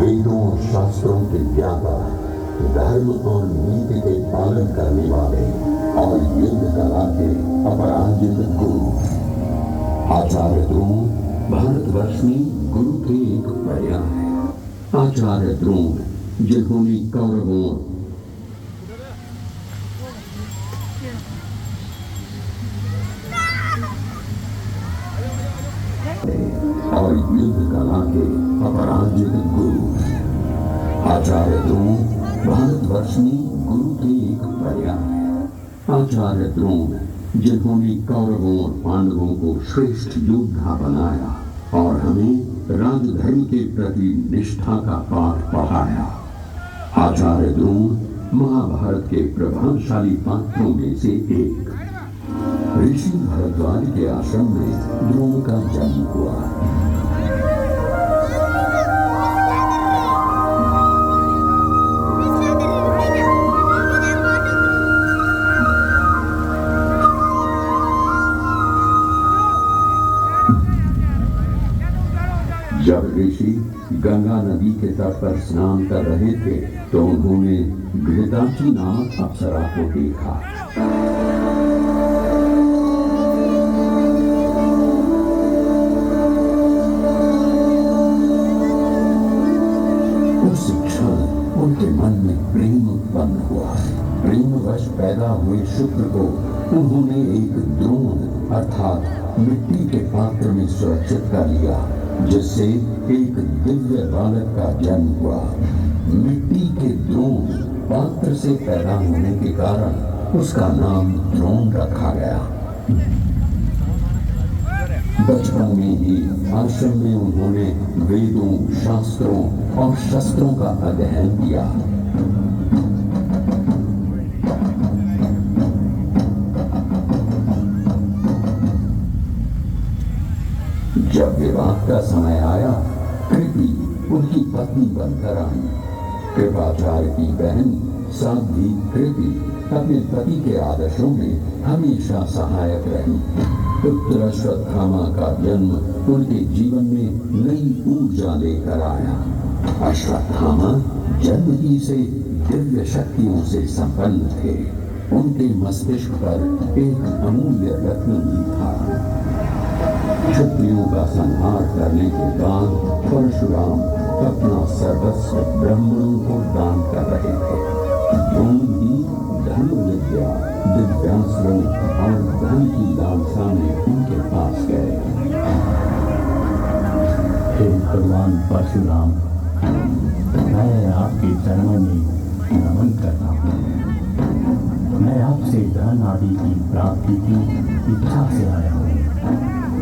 वेदों और शास्त्रों के ज्ञाता, धर्म और नीति के पालन करने वाले और युद्ध कला के अपराजित गुरु। आचार्य द्रोण भारतवर्ष में गुरु के एक पर्याय है। आचार्य द्रोण जिन्होंने कौरवों और युद्ध कला के अपराजित गुरु। आचार्य द्रोण भारतवर्ष में गुरु के एक पर्याय है। आचार्य द्रोण जिन्होंने कौरवों और पांडवों को श्रेष्ठ योद्धा बनाया और हमें राजधर्म के प्रति निष्ठा का पाठ पढ़ाया। आचार्य द्रोण महाभारत के प्रभावशाली पात्रों में से एक। ऋषि भरद्वाज के आश्रम में द्रोण का जन्म हुआ। जब ऋषि गंगा नदी के तट पर स्नान कर रहे थे तो उन्होंने घृताची नामक अप्सरा को देखा। उस क्षण उनके मन में प्रेम उत्पन्न हुआ। प्रेमवश पैदा हुए शुक्र को उन्होंने एक द्रोण अर्थात मिट्टी के पात्र में सुरक्षित कर लिया, जिससे एक दिव्य बालक का जन्म हुआ। मिट्टी के द्रोण पात्र से पैदा होने के कारण उसका नाम द्रोण रखा गया। बचपन में ही आश्रम में उन्होंने वेदों, शास्त्रों और शस्त्रों का अध्ययन किया। जब विवाह का समय आया, कृपि उनकी पत्नी बनकर आई। कृपाचार्य की बहन साध्वी कृपि अपने पति के आदर्शों में हमेशा सहायक रही। पुत्र अश्वत्थामा का जन्म उनके जीवन में नई ऊर्जा लेकर आया। अश्वत्थामा जन्म ही से दिव्य शक्तियों से संपन्न थे। उनके मस्तिष्क पर एक अमूल्य रत्न भी था। क्षत्रियों का संहार करने के बाद परशुराम अपना सर्वस्व ब्राह्मणों को दान कर रहे थे। द्रोण भी धनुर्विद्या, दिव्यास्त्र और धन की लालसा में उनके पास गए। हे भगवान परशुराम, मैं आपके चरणों में नमन करता हूँ। मैं आपसे धन आदि की प्राप्ति की इच्छा से आया हूँ।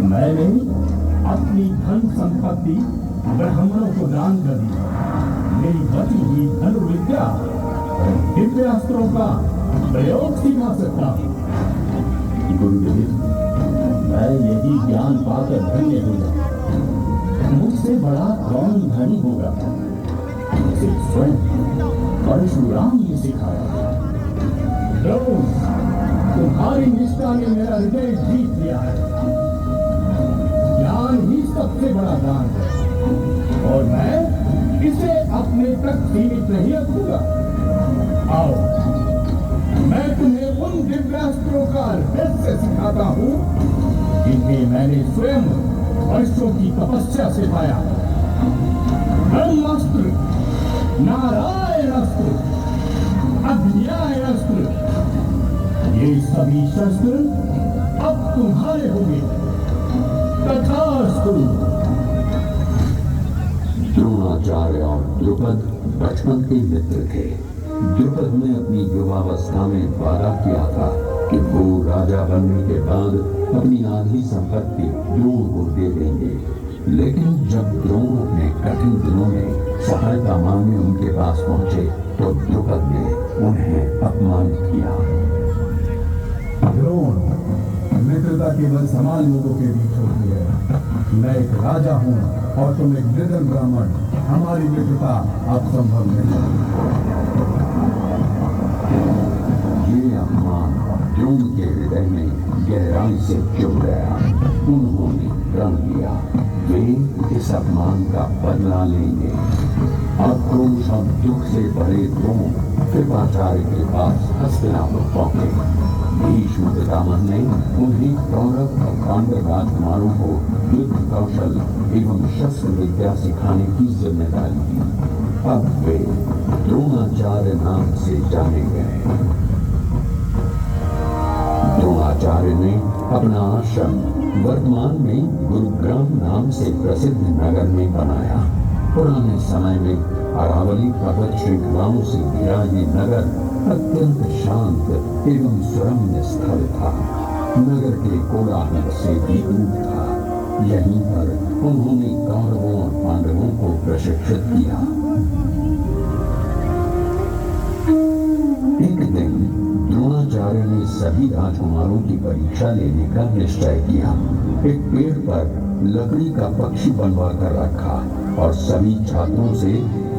मैंने अपनी धन संपत्ति ब्राह्मणों को दान कर दी। मेरी बची हुई धनुर्विद्या दिव्यास्त्रों का प्रयोग सिखा सकता हूँ। गुरुदेव, मैं यही ज्ञान पाकर धन्य हो जाऊँ। मुझसे बड़ा कौन धनी होगा? मुझे स्वयं परशुराम ने सिखाया। तुम्हारी निष्ठा ने मेरा हृदय जीत लिया है। ज्ञान ही सबसे बड़ा दान है और मैं इसे अपने तक सीमित नहीं रखूंगा। आओ, मैं तुम्हें उन दिव्यास्त्रों का रहस्य सिखाता हूँ जिन्हें मैंने स्वयं वर्षों की तपस्या से पाया। ब्रह्मास्त्र, नारायणास्त्र, अग्न्यास्त्र, ये सभी शस्त्र अब तुम्हारे होंगे। तथास्तु। द्रोणाचार्य और द्रुपद बचपन के मित्र थे। द्रुपद ने अपनी युवावस्था में वादा किया था कि वो राजा बनने के बाद अपनी आधी संपत्ति द्रोण को दे देंगे। लेकिन जब द्रोण अपने कठिन दिनों में सहायता मांगने उनके पास पहुंचे तो द्रुपद ने उन्हें अपमानित किया। द्रोण, मित्रता केवल समान लोगों के बीच होती है। मैं एक राजा हूँ और तुम एक निर्धन ब्राह्मण। हमारी मित्रता अब संभव नहीं। ये अपमान द्रोण के हृदय में गहराई से चुभ गया। उन्होंने प्रण लिया वे इस अपमान का बदला लेंगे। आक्रोश और दुख से भरे द्रोण कृपाचार्य के पास हस्तिनापुर पहुंचे। भीष्म पितामह ने उन्हें कौरव और पांडव राजकुमारों को युद्ध कौशल एवं शस्त्र विद्या सिखाने की जिम्मेदारी दी। अब वे द्रोणाचार्य नाम से जाने गए। द्रोणाचार्य ने अपना आश्रम वर्तमान में गुरुग्राम नाम से प्रसिद्ध नगर में बनाया। पुराने समय में अरावली पर्वत श्रृंखलाओं से घिरा ये नगर अत्यंत शांत एवं सुरम्य स्थल था। नगर के कोलाहल से भी दूर था। यहीं पर उन्होंने कौरवों और पांडवों को प्रशिक्षित किया। एक दिन द्रोणाचार्य ने सभी राजकुमारों की परीक्षा लेने का निश्चय किया। एक पेड़ पर लकड़ी का पक्षी बनवा कर रखा और सभी छात्रों से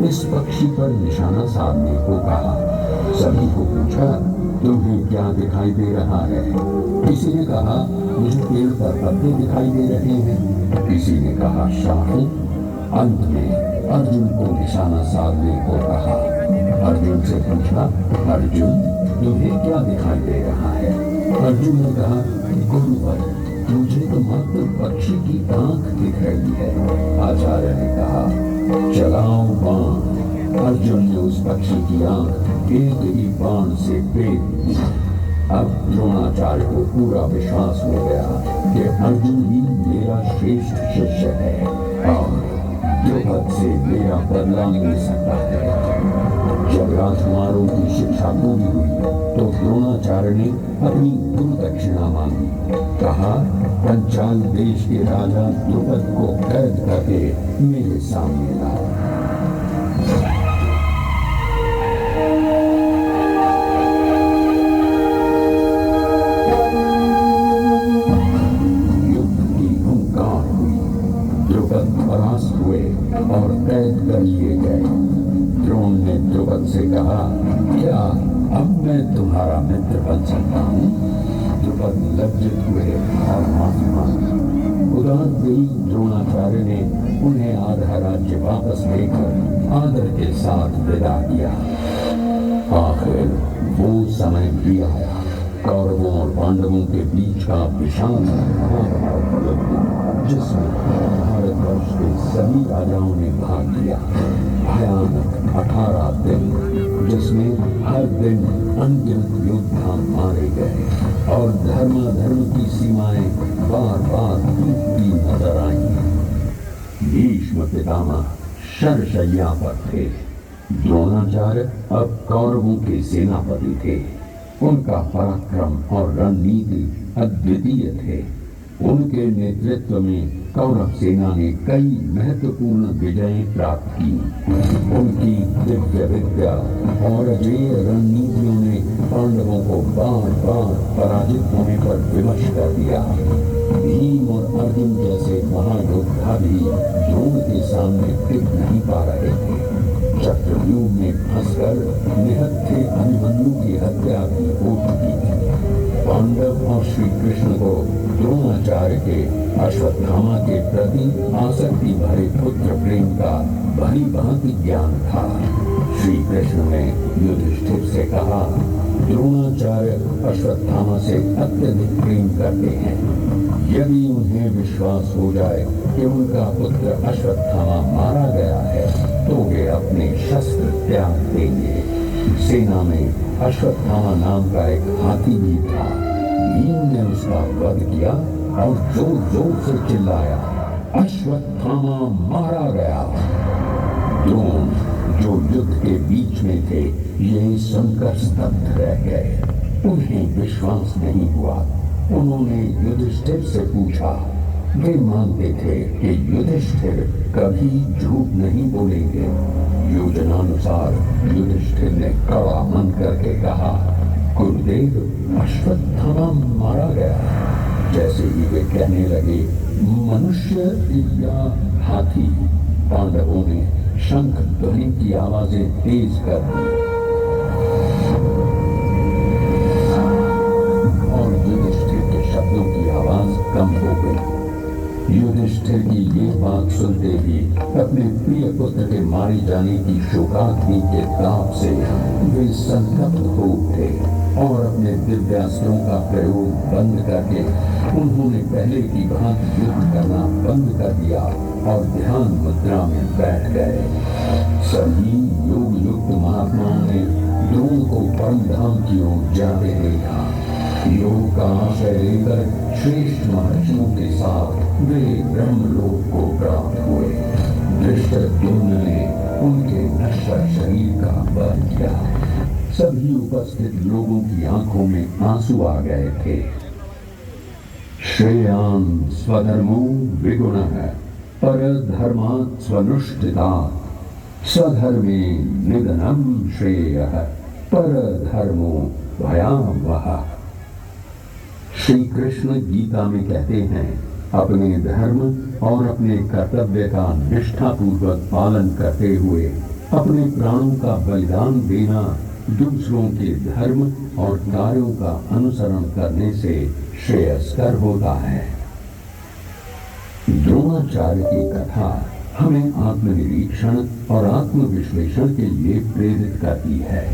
इस पक्षी पर निशाना साधने को कहा। सभी को पूछा, तुम्हें क्या दिखाई दे रहा है? किसी ने कहा, मुझे पेड़ पर पत्ते दिखाई दे रहे हैं। किसी ने कहा, शाखें। अंत में अर्जुन को निशाना साधने को कहा। अर्जुन से पूछा, अर्जुन तुम्हें क्या दिखाई दे रहा है? अर्जुन ने कहा, गुरुवर मुझे तो मात्र पक्षी की आंख दिख रही है। आचार्य ने कहा, चलाओ बाण। अर्जुन ने उस पक्षी की आंख एक ही बाण से फेंक दी। अब द्रोणाचार्य को पूरा विश्वास हो गया कि अर्जुन ही मेरा श्रेष्ठ शिष्य है और द्रुपद से मेरा बदला मिल सकता है। जब राजकुमारों की शिक्षा पूरी हुई तो द्रोणाचार्य ने अपनी गुरु दक्षिणा मांगी। कहा, पंचाल देश के राजा द्रुपद को कैद करके मेरे सामने लाओ। युद्ध की हुंकार हुई। द्रुपद परास्त हुए और कैद कर लिए गए। द्रोण ने द्रुपद से कहा, क्या अब मैं तुम्हारा मित्र बन सकता हूँ? द्रुपद लज्जित हुए और माफी मांगी। उदार दिल द्रोणाचार्य ने उन्हें आधा राज्य वापस देकर आदर के साथ विदा किया। आखिर वो समय भी आया। कौरवों और पांडवों के बीच का विशाल युद्ध, जिसमें भारतवर्ष के सभी राजाओं ने भाग लिया। भयानक 18 दिन, जिसमें हर दिन अनगिनत योद्धा मारे गए और धर्माधर्म की सीमाएं बार बार टूटती नजर आईं। भीष्म पितामह शरशैया पर थे। द्रोणाचार्य अब कौरवों के सेनापति थे। उनका पराक्रम और रणनीति अद्वितीय थे। उनके नेतृत्व में कौरव सेना ने कई महत्वपूर्ण विजयें प्राप्त की। उनकी दिव्य विद्या और अजेय रणनीतियों ने पांडवों को बार बार पराजित होने पर विवश कर दिया। भीम और अर्जुन जैसे महायोद्धा भी द्रोण के सामने टिक नहीं पा रहे थे। चक्रव्यूह में फंसकर निहत्थे अभिमन्यु की हत्या भी हो चुकी थी। पांडव और श्री कृष्ण को द्रोणाचार्य के अश्वत्थामा के प्रति आसक्ति भरे पुत्र प्रेम का भली भांति ज्ञान था। श्री कृष्ण ने युधिष्ठिर से कहा, द्रोणाचार्य अश्वत्थामा से अत्यधिक प्रेम करते हैं। यदि उन्हें विश्वास हो जाए कि उनका पुत्र अश्वत्थामा मारा गया है तो वे अपने शस्त्र त्याग देंगे। सेना में अश्वत्थामा नाम का एक हाथी भी था। भीम ने उसका वध किया और जोर जोर से चिल्लाया, अश्वत्थामा मारा गया। द्रोण, जो युद्ध के बीच में थे, ये सुनकर स्तब्ध रह गए। उन्हें विश्वास नहीं हुआ। उन्होंने युधिष्ठिर से पूछा। वे मानते थे कि युधिष्ठिर कभी झूठ नहीं बोलेंगे। योजनानुसार युधिष्ठिर ने कड़ा मन करके कहा, गुरुदेव, अश्वत्थामा मारा गया। जैसे ही वे कहने लगे, मनुष्य या हाथी, पांडवों ने शंख ध्वनि की आवाजें तेज कर दी और युधिष्ठिर के शब्दों की आवाज कम हो गई। युधिष्ठिर की ये बात सुनते ही अपने प्रिय पुत्र के मारे जाने की शोकाग्नि के ताप से वे संतप्त हो उठे और अपने दिव्यास्त्रों का प्रयोग बंद करके उन्होंने पहले की भांति युद्ध करना बंद कर दिया और ध्यान मुद्रा में बैठ गए। सभी योग युक्त महात्माओं ने द्रोण को परम धाम की ओर जाते देखा। योग का आश्रय लेकर श्रेष्ठ महर्षियों के साथ वे ब्रह्मलोक को प्राप्त हुए। धृष्टद्युम्न ने उनके नश्वर शरीर का वध किया। सभी उपस्थित लोगों की आंखों में आंसू आ गए थे। श्रेयान् स्वधर्मो विगुणः परधर्मात् स्वनुष्ठितात् स्वधर्मे निधनं श्रेयः परधर्मो भयावहः। श्री कृष्ण गीता में कहते हैं, अपने धर्म और अपने कर्तव्य का निष्ठापूर्वक पालन करते हुए अपने प्राणों का बलिदान देना दूसरों के धर्म और कार्यों का अनुसरण करने से श्रेयस्कर होता है। द्रोणाचार्य की कथा हमें आत्मनिरीक्षण और आत्मविश्लेषण के लिए प्रेरित करती है।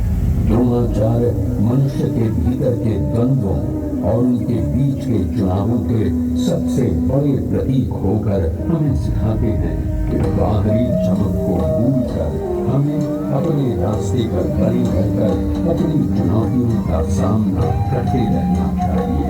द्रोणाचार्य मनुष्य के भीतर के द्वंद्वों और उनके बीच के चुनावों के सबसे बड़े प्रतीक होकर हमें सिखाते हैं कि बाहरी चमक को भूलकर हमें अपने रास्ते पर बने रहकर अपनी चुनौतियों का सामना करते रहना चाहिए।